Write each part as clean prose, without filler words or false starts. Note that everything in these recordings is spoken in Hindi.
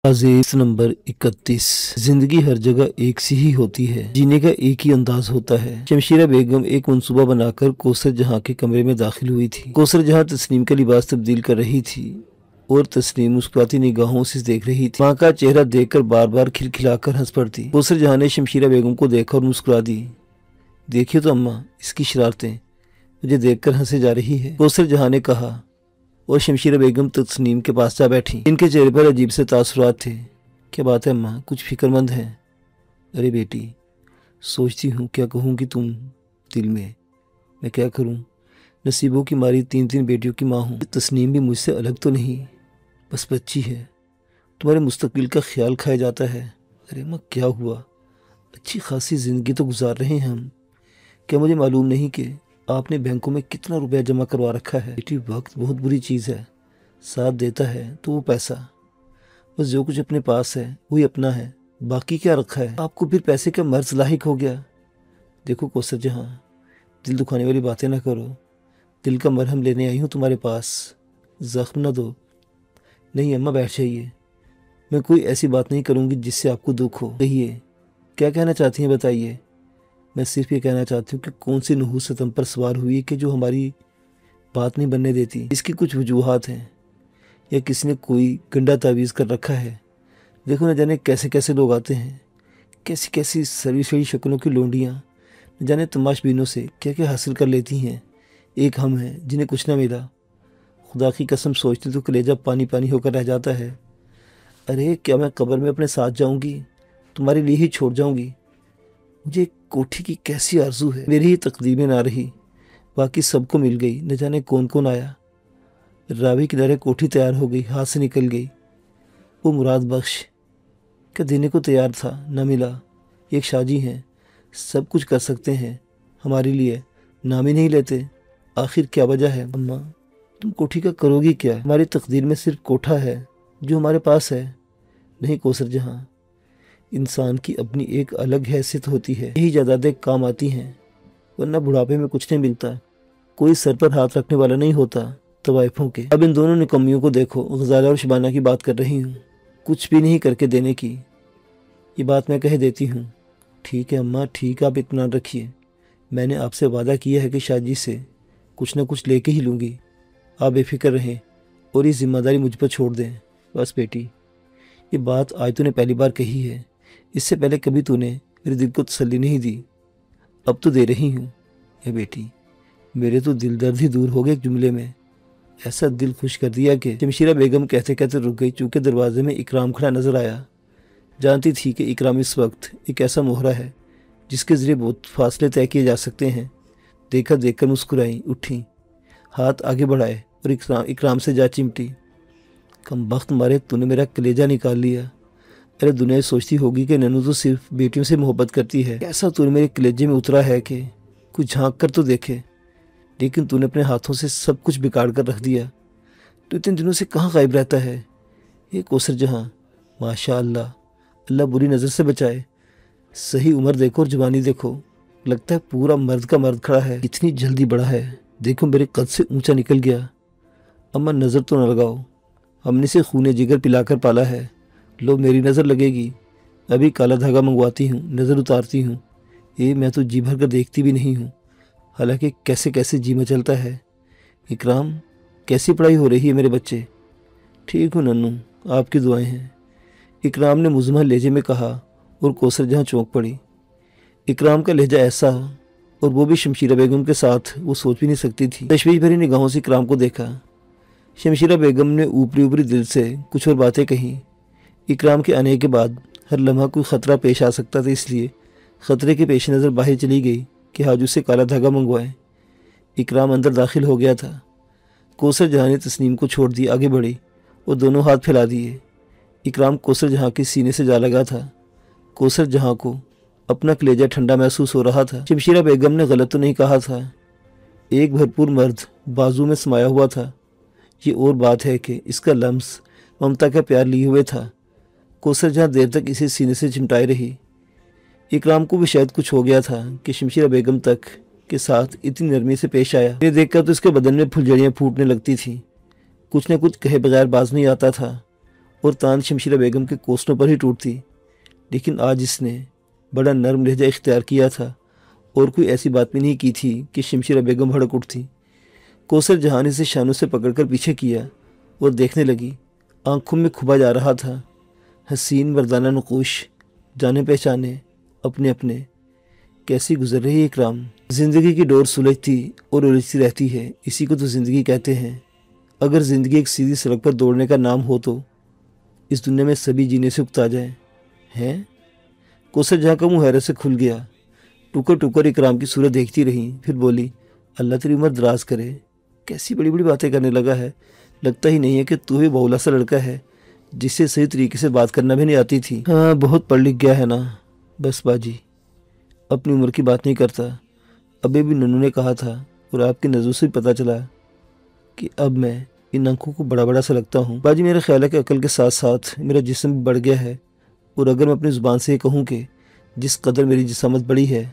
अजीज नंबर 31। जिंदगी हर जगह एक सी ही होती है, जीने का एक ही अंदाज होता है। शमशीरा बेगम एक मंसूबा बनाकर कौसर जहां के कमरे में दाखिल हुई थी। कौसर जहां तस्नीम का लिबास तब्दील कर रही थी और तस्नीम मुस्कुराती निगाहों से देख रही थी। माँ का चेहरा देखकर बार बार खिलखिलाकर हंस पड़ती। कौसर जहां ने शमशीरा बेगम को देखा और मुस्कुरा दी। देखिए तो अम्मा, इसकी शरारतें मुझे देखकर हंसे जा रही है, कौसर जहां ने कहा और शमशीरा बेगम तस्नीम के पास जा बैठी। इनके चेहरे पर अजीब से तासुरात थे। क्या बात है अम्मा, कुछ फिक्रमंद है? अरे बेटी, सोचती हूँ क्या कहूँगी तुम दिल में। मैं क्या करूँ, नसीबों की मारी 3 बेटियों की माँ हूँ। तस्नीम भी मुझसे अलग तो नहीं, बस बच्ची है। तुम्हारे मुस्तकबिल का ख्याल खाया जाता है। अरे अम्मा, क्या हुआ? अच्छी खासी ज़िंदगी तो गुजार रहे हैं हम। क्या मुझे मालूम नहीं कि आपने बैंकों में कितना रुपया जमा करवा रखा है? बेटी, वक्त बहुत बुरी चीज़ है, साथ देता है तो वो पैसा। बस जो कुछ अपने पास है वही अपना है, बाकी क्या रखा है? आपको फिर पैसे का मर्ज लाहिक हो गया। देखो कौसर जहां, दिल दुखाने वाली बातें ना करो। दिल का मरहम लेने आई हूँ तुम्हारे पास, जख्म न दो। नहीं अम्मा, बैठ जाइए। मैं कोई ऐसी बात नहीं करूँगी जिससे आपको दुख हो। कहिए, क्या कहना चाहती हैं बताइए। मैं सिर्फ ये कहना चाहती हूँ कि कौन सी नहूसत हम पर सवार हुई है कि जो हमारी बात नहीं बनने देती। इसकी कुछ वजूहात हैं या किसी ने कोई गंदा तावीज़ कर रखा है। देखो न जाने कैसे कैसे लोग आते हैं, कैसी कैसी सड़ी सड़ी शक्लों की लोंडियाँ न जाने तमाशबीनों से क्या क्या हासिल कर लेती हैं। एक हम हैं जिन्हें कुछ ना मिला। खुदा की कसम सोचते तो कलेजा पानी पानी होकर रह जाता है। अरे क्या मैं कब्र में अपने साथ जाऊँगी, तुम्हारे लिए ही छोड़ जाऊँगी? मुझे कोठी की कैसी आरजू है, मेरी ही तकदीर में ना रही, बाकी सबको मिल गई। न जाने कौन कौन आया, रावी किनारे कोठी तैयार हो गई, हाथ से निकल गई। वो मुराद बख्श क्या देने को तैयार था, न मिला। एक शाहजी हैं, सब कुछ कर सकते हैं हमारे लिए, नाम ही नहीं लेते। आखिर क्या वजह है? अम्मा, तुम कोठी का करोगी क्या? हमारी तकदीर में सिर्फ कोठा है जो हमारे पास है। नहीं कौसर जहां, इंसान की अपनी एक अलग हैसियत होती है, यही जायदादें काम आती हैं, वरना बुढ़ापे में कुछ नहीं मिलता। कोई सर पर हाथ रखने वाला नहीं होता तवाइफों के। अब इन दोनों निकम्मियों को देखो, गजाला और शबाना की बात कर रही हूँ, कुछ भी नहीं करके देने की। ये बात मैं कह देती हूँ। ठीक है अम्मा, ठीक, आप इत्मीनान रखिए। मैंने आपसे वादा किया है कि शादी से कुछ न कुछ लेके ही लूँगी। आप बेफिक्र रहें और ये जिम्मेदारी मुझ पर छोड़ दें। बस बेटी, ये बात आज तूने पहली बार कही है, इससे पहले कभी तूने मेरे दिल को तसल्ली नहीं दी, अब तो दे रही हूँ। ये बेटी, मेरे तो दिल दर्द ही दूर हो गए एक जुमले में। ऐसा दिल खुश कर दिया कि शमशीरा बेगम कहते कहते रुक गई, चूँकि दरवाजे में इकराम खड़ा नजर आया। जानती थी कि इकराम इस वक्त एक ऐसा मोहरा है जिसके ज़रिए बहुत फासले तय किए जा सकते हैं। देखा देखकर मुस्कुराई, उठी, हाथ आगे बढ़ाए और इकराम से जा चिमटी। कम बख्त मारे, तूने मेरा कलेजा निकाल लिया। अरे दुनिया सोचती होगी कि ननू तो सिर्फ बेटियों से मोहब्बत करती है। ऐसा तूने मेरे कलेजे में उतरा है कि कुछ झांक कर तो देखे, लेकिन तूने अपने हाथों से सब कुछ बिगाड़ कर रख दिया। तो इतने दिनों से कहाँ गायब रहता है? ये कौसर जहां, माशा अल्लाह, अल्लाह बुरी नज़र से बचाए। सही उम्र देखो और जवानी देखो, लगता है पूरा मर्द का मर्द खड़ा है। इतनी जल्दी बड़ा है, देखो मेरे कद से ऊंचा निकल गया। अम्मा नज़र तो न लगाओ, हमने से खूने जिगर पिलाकर पाला है। लो मेरी नज़र लगेगी, अभी काला धागा मंगवाती हूँ, नज़र उतारती हूँ। ये मैं तो जी भर कर देखती भी नहीं हूँ, हालांकि कैसे कैसे जी मचलता है। इकराम, कैसी पढ़ाई हो रही है मेरे बच्चे? ठीक हूँ नन्नू, आपकी दुआएं हैं, इकराम ने मुज़म्मल लहजे में कहा और कौसर जहाँ चौंक पड़ी। इकराम का लहजा ऐसा, और वो भी शमशीरा बेगम के साथ, वो सोच भी नहीं सकती थी। तशवीश भरी निगाहों से इकराम को देखा। शमशीरा बेगम ने ऊपरी ऊपरी दिल से कुछ और बातें कहीं। इकराम के आने के बाद हर लम्हा कोई ख़तरा पेश आ सकता था, इसलिए ख़तरे के पेश नज़र बाहर चली गई कि हाजू से काला धागा मंगवाएं। इकराम अंदर दाखिल हो गया था। कौसर जहाँ ने तस्नीम को छोड़ दी, आगे बढ़ी और दोनों हाथ फैला दिए। इकराम कौसर जहाँ के सीने से जा लगा था। कौसर जहाँ को अपना कलेजा ठंडा महसूस हो रहा था। शमशीरा बेगम ने गलत तो नहीं कहा था, एक भरपूर मर्द बाजू में समाया हुआ था। ये और बात है कि इसका लम्स ममता का प्यार लिए हुए था। कौसर जहाँ देर तक इसे सीने से चिमटाई रही। इकराम को भी शायद कुछ हो गया था कि शमशीरा बेगम तक के साथ इतनी नरमी से पेश आया। ये देखकर तो इसके बदन में फुलझड़ियाँ फूटने लगती थी। कुछ न कुछ कहे बगैर बाज नहीं आता था और तान शमशीरा बेगम के कोसों पर ही टूटती, लेकिन आज इसने बड़ा नर्म लहजा इख्तियार किया था और कोई ऐसी बात भी नहीं की थी कि शमशीरा बेगम भड़क उठती। कौसर जहां ने इसे शानों से पकड़कर पीछे किया और देखने लगी। आंखों में खुबा जा रहा था हसीन मर्दाना नक़ूश, जाने पहचाने अपने अपने। कैसी गुजर रही है इकराम। ज़िंदगी की डोर सुलझती और उलझती रहती है, इसी को तो ज़िंदगी कहते हैं। अगर ज़िंदगी एक सीधी सड़क पर दौड़ने का नाम हो तो इस दुनिया में सभी जीने से उकता जाए हैं। कौसर जहाँ का मुँह हैरत से खुल गया। टुकर टुकर इकराम की सूरत देखती रही, फिर बोली, अल्लाह तेरी उम्र दराज करे। कैसी बड़ी बड़ी बातें करने लगा है। लगता ही नहीं है कि तू भी बहुला सा लड़का है जिससे सही तरीके से बात करना भी नहीं आती थी। हाँ, बहुत पढ़ लिख गया है ना। बस बाजी, अपनी उम्र की बात नहीं करता। अभी भी नन्नू ने कहा था और आपकी नज़रों से भी पता चला कि अब मैं इन आंखों को बड़ा बड़ा सा लगता हूँ। बाजी, मेरा ख्याल है कि अकल के साथ साथ मेरा जिस्म भी बढ़ गया है। और अगर मैं अपनी ज़ुबान से ये कहूँ कि जिस कदर मेरी जिस्मत बड़ी है,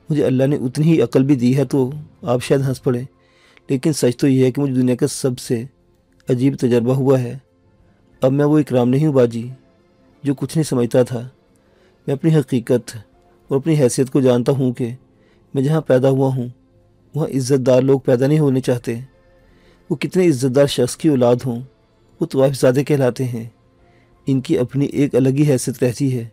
मुझे अल्लाह ने उतनी ही अकल भी दी है, तो आप शायद हंस पड़े। लेकिन सच तो ये है कि मुझे दुनिया का सबसे अजीब तजर्बा हुआ है। अब मैं वो इकराम नहीं हूँ बाजी जो कुछ नहीं समझता था। मैं अपनी हकीकत और अपनी हैसियत को जानता हूँ कि मैं जहाँ पैदा हुआ हूँ वहाँ इज़्ज़तदार लोग पैदा नहीं होने चाहते। वो कितने इज़्ज़तदार शख्स की औलाद हों, वो तवाइफ़ज़ादे कहलाते हैं। इनकी अपनी एक अलग ही हैसियत रहती है।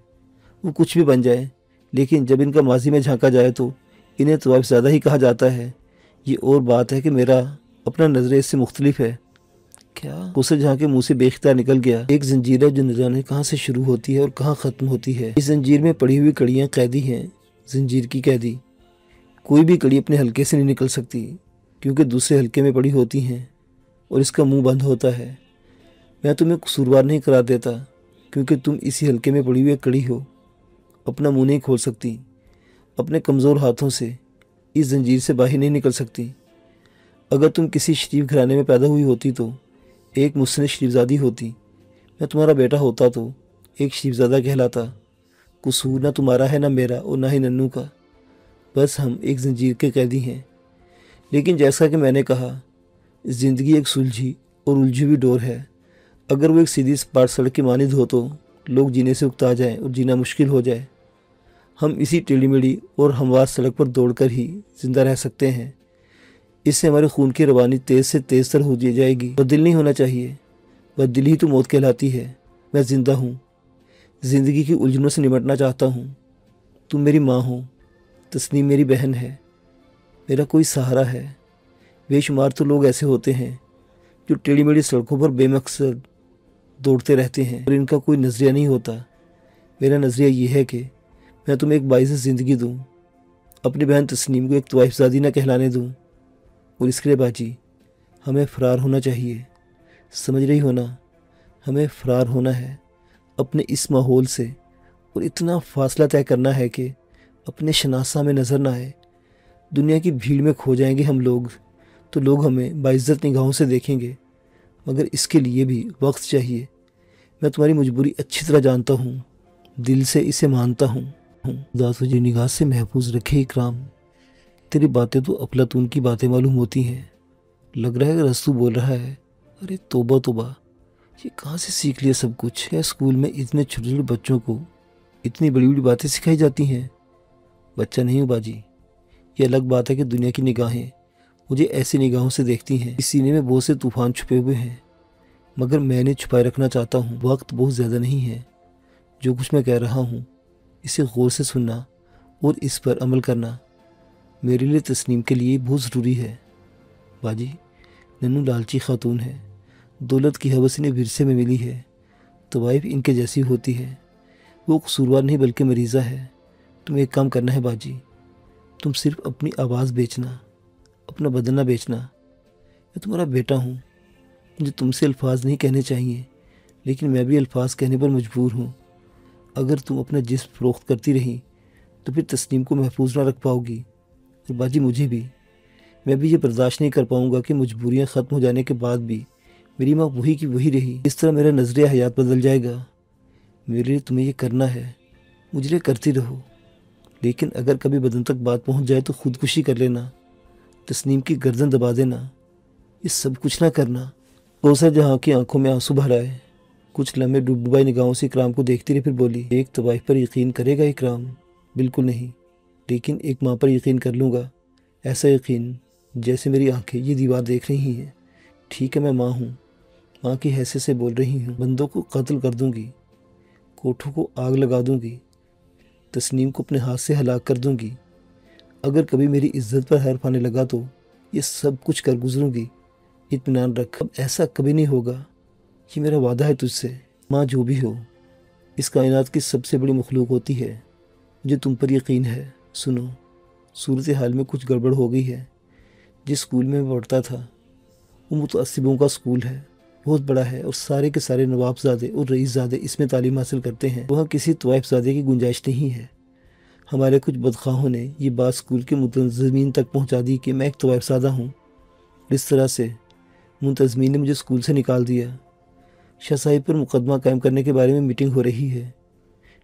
वो कुछ भी बन जाए, लेकिन जब इनका माजी में झांका जाए तो इन्हें तवाइफ़ज़ादा ही कहा जाता है। ये और बात है कि मेरा अपना नज़रिया इससे मुख्तलिफ है। क्या? कौसर जहाँ के मुंह से बेख्तियार निकल गया। एक जंजीर है जो न जाने कहाँ से शुरू होती है और कहाँ ख़त्म होती है। इस जंजीर में पड़ी हुई कड़ियाँ कैदी हैं, जंजीर की कैदी। कोई भी कड़ी अपने हल्के से नहीं निकल सकती क्योंकि दूसरे हल्के में पड़ी होती हैं और इसका मुंह बंद होता है। मैं तुम्हें कसूरवार नहीं करार देता क्योंकि तुम इसी हल्के में पड़ी हुई कड़ी हो। अपना मुंह नहीं खोल सकती, अपने कमज़ोर हाथों से इस जंजीर से बाहर नहीं निकल सकती। अगर तुम किसी शरीफ घराने में पैदा हुई होती तो एक मुस्लिम शरीफजादी होती। मैं तुम्हारा बेटा होता तो एक शरीफजादा कहलाता। कसूर ना तुम्हारा है, ना मेरा और ना ही नन्नू का। बस हम एक जंजीर के कैदी हैं। लेकिन जैसा कि मैंने कहा, ज़िंदगी एक सुलझी और उलझी हुई डोर है। अगर वो एक सीधी सपाट सड़क की मानिंद हो तो लोग जीने से उकता जाएं और जीना मुश्किल हो जाए। हम इसी टेढ़ी मेढ़ी और हमवार सड़क पर दौड़कर ही जिंदा रह सकते हैं। इससे हमारे खून की रवानी तेज़ से तेज़ तर हो जाएगी। बदिल नहीं होना चाहिए, बदिल ही तो मौत कहलाती है। मैं ज़िंदा हूँ, ज़िंदगी की उलझनों से निपटना चाहता हूँ। तुम मेरी माँ हो, तस्नीम मेरी बहन है, मेरा कोई सहारा है। बेशुमार तो लोग ऐसे होते हैं जो टेढ़ी मेढ़ी सड़कों पर बेमकसद दौड़ते रहते हैं और इनका कोई नज़रिया नहीं होता। मेरा नज़रिया ये है कि मैं तुम्हें एक बाइज़्ज़त ज़िंदगी दूँ, अपनी बहन तस्नीम को एक तवाइफ़ज़ादी न कहलाने दूँ। और इसके लिए बाजी, हमें फ़रार होना चाहिए। समझ रही हो ना? हमें फ़रार होना है अपने इस माहौल से और इतना फ़ासला तय करना है कि अपने शनासा में नज़र ना आए। दुनिया की भीड़ में खो जाएंगे हम लोग तो लोग हमें बाइज़्ज़त निगाहों से देखेंगे, मगर इसके लिए भी वक्त चाहिए। मैं तुम्हारी मजबूरी अच्छी तरह जानता हूँ, दिल से इसे मानता हूँ। खुदा तुझे निगाह से महफूज रखे इकराम। तेरी बातें तो अफलातून की बातें मालूम होती हैं। लग रहा है कि रस्तू बोल रहा है। अरे तोबा तोबा, ये कहाँ से सीख लिया सब कुछ? क्या स्कूल में इतने छोटे छोटे बच्चों को इतनी बड़ी बड़ी बातें सिखाई जाती हैं? बच्चा नहीं हूँ बाजी। ये अलग बात है कि दुनिया की निगाहें मुझे ऐसी निगाहों से देखती हैं। इस सीने में बहुत से तूफान छुपे हुए हैं, मगर मैंने छुपाए रखना चाहता हूँ। वक्त बहुत ज़्यादा नहीं है। जो कुछ मैं कह रहा हूँ इसे गौर से सुनना और इस पर अमल करना मेरे लिए तस्नीम के लिए बहुत ज़रूरी है। बाजी, नन्नू लालची खातून है, दौलत की हवस इन्हें विरसे में मिली है, तवाइफ इनके जैसी होती है। वो कसूरवार नहीं बल्कि मरीज़ा है। तुम्हें एक काम करना है बाजी, तुम सिर्फ अपनी आवाज़ बेचना, अपना बदन ना बेचना। मैं तुम्हारा बेटा हूँ, मुझे तुमसे अल्फाज नहीं कहने चाहिए, लेकिन मैं भी अल्फाज कहने पर मजबूर हूँ। अगर तुम अपना जिस्म फ़रोख्त करती रही तो फिर तस्नीम को महफूज ना रख पाओगी और बाजी मुझे भी। मैं भी ये बर्दाश्त नहीं कर पाऊँगा कि मजबूरियाँ ख़त्म हो जाने के बाद भी मेरी माँ वही की वही रही। इस तरह मेरा नज़रिया हयात बदल जाएगा। मेरे लिए तुम्हें ये करना है, मुझे लिए करती रहो, लेकिन अगर कभी बदन तक बात पहुँच जाए तो खुदकुशी कर लेना, तस्नीम की गर्दन दबा देना। ये सब कुछ ना करना। कौसर जहाँ की आंखों में आंसू भर आए। कुछ लम्हे डुबडुबाई निगाहों से इकराम को देखती रही, फिर बोली, एक तवाइफ पर यकीन करेगा इकराम? बिल्कुल नहीं, लेकिन एक माँ पर यकीन कर लूँगा। ऐसा यकीन जैसे मेरी आंखें ये दीवार देख रही हैं। ठीक है, मैं माँ हूँ, माँ की हैसियत से बोल रही हूँ। बंदों को कत्ल कर दूँगी, कोठों को आग लगा दूँगी, तस्नीम को अपने हाथ से हलाक कर दूँगी। अगर कभी मेरी इज्जत पर हर्फ आने लगा तो ये सब कुछ कर गुजरूँगी। इत्मीनान रख, अब ऐसा कभी नहीं होगा। ये मेरा वादा है तुझसे। माँ, जो भी हो, इस कायनात की सबसे बड़ी मखलूक होती है। मुझे तुम पर यकीन है। सुनो, सूरत हाल में कुछ गड़बड़ हो गई है। जिस स्कूल में मैं पढ़ता था वो मुतअस्सिबों का स्कूल है, बहुत बड़ा है और सारे के सारे नवाबजादे और रईसजादे इसमें तालीम हासिल करते हैं। वहाँ किसी तवाइफजादे की गुंजाइश नहीं है। हमारे कुछ बदखाहों ने ये बात स्कूल के मुंतज़मीन तक पहुँचा दी कि मैं एक तवाइफजादा हूँ। इस तरह से मुंतज़मीन ने मुझे स्कूल से निकाल दिया। शाह साहिब पर मुकदमा कायम करने के बारे में मीटिंग हो रही है,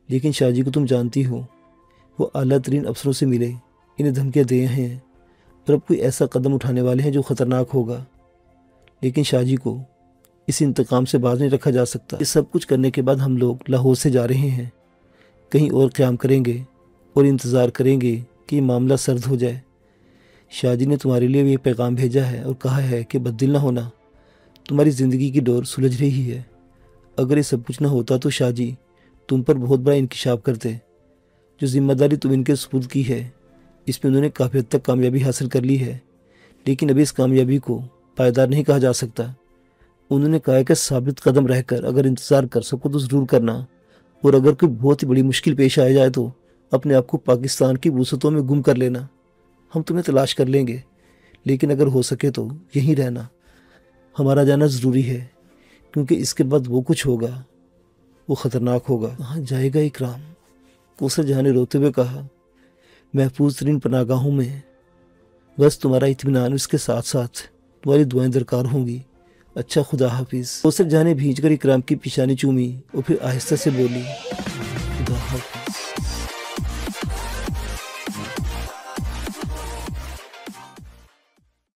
लेकिन शाहजी को तुम जानती हो, वो आला तरीन अफसरों से मिले, इन्हें धमकियाँ दे हैं और अब कोई ऐसा कदम उठाने वाले हैं जो ख़तरनाक होगा। लेकिन शाहजी को इस इंतकाम से बाज नहीं रखा जा सकता। ये सब कुछ करने के बाद हम लोग लाहौर से जा रहे हैं। कहीं और क़याम करेंगे और इंतज़ार करेंगे कि मामला सर्द हो जाए। शाहजी ने तुम्हारे लिए ये पैगाम भेजा है और कहा है कि बददिल ना होना, तुम्हारी ज़िंदगी की डोर सुलझ रही है। अगर ये सब कुछ ना होता तो शाहजी तुम पर बहुत बड़ा इंकिशाफ करते। जो जिम्मेदारी तुम इनके सुपुर्द की है, इसमें उन्होंने काफ़ी हद तक कामयाबी हासिल कर ली है, लेकिन अभी इस कामयाबी को पायदार नहीं कहा जा सकता। उन्होंने कहा है कि साबित कदम रहकर अगर इंतज़ार कर सको तो ज़रूर करना, और अगर कोई बहुत ही बड़ी मुश्किल पेश आ जाए तो अपने आप को पाकिस्तान की वसतों में गुम कर लेना। हम तुम्हें तलाश कर लेंगे, लेकिन अगर हो सके तो यहीं रहना। हमारा जाना ज़रूरी है, क्योंकि इसके बाद वो कुछ होगा, वो ख़तरनाक होगा। कहाँ जाएगा इकराम? कौसर जहाँ ने रोते हुए कहा, महफूज तरीन पनागाहों में। बस तुम्हारा इत्मीनान, इसके साथ साथ तुम्हारी दुआएं दरकार होंगी। अच्छा, खुदा हाफिज़। कौसर जहाँ ने भींच कर इकराम की पेशानी चूमी और फिर आहिस्ता से बोली,